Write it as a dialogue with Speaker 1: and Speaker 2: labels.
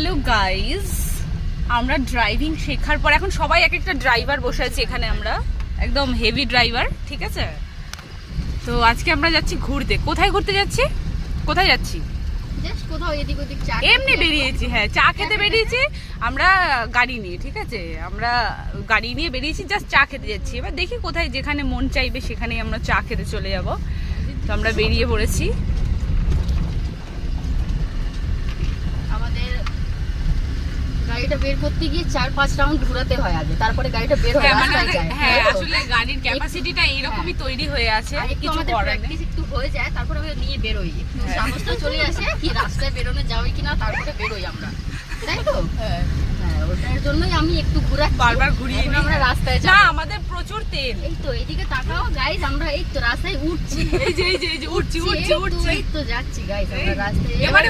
Speaker 1: Hello guys, আমরা driving শেখার পর এখন সবাই এক একটা ড্রাইভার বসে আছি এখানে, আমরা একদম হেভি ড্রাইভার, ঠিক আছে। তো আজকে আমরা যাচ্ছি ঘুরতে। কোথায় ঘুরতে যাচ্ছি? কোথায় যাচ্ছি? এমনি বেরিয়েছি, হ্যাঁ চা খেতে বেরিয়েছি আমরা গাড়ি নিয়ে, ঠিক আছে। আমরা গাড়ি নিয়ে বেরিয়েছি, জাস্ট চা খেতে যাচ্ছি। এবার দেখি কোথায় যেখানে মন চাইবে সেখানেই আমরা চা খেতে চলে যাব। তো আমরা বেরিয়ে পড়েছি।
Speaker 2: গাড়িটা বের করতে গিয়ে 4-5 রাউন্ড ঘোরাতে হয় আগে, তারপরে গাড়িটা বের হয় রাস্তায় যায়।
Speaker 1: হ্যাঁ আসলে গাড়ির ক্যাপাসিটিটা এইরকমই তৈরি হয়ে আছে, কিছু করার নেই।
Speaker 2: একটু হয়ে যায়, তারপরে আমরা নিয়ে বের হই, সাহসটা চলে আসে কি রাস্তায় বেরোনো যাবে কিনা, তারপরে বের হই আমরা, তাই তো। হ্যাঁ ওটার জন্যই আমি একটু ঘোরাচ্ছি,
Speaker 1: বারবার ঘুরিয়ে নিই।
Speaker 2: আমরা রাস্তায়
Speaker 1: না আমাদের প্রচুর তেল।
Speaker 2: এই তো এইদিকে তাকাও গাইস, আমরা এই তো রাস্তায় উঠছি,
Speaker 1: এই যে উঠছি
Speaker 2: এই তো যাচ্ছি গাইস আমরা রাস্তায়।
Speaker 1: এবারে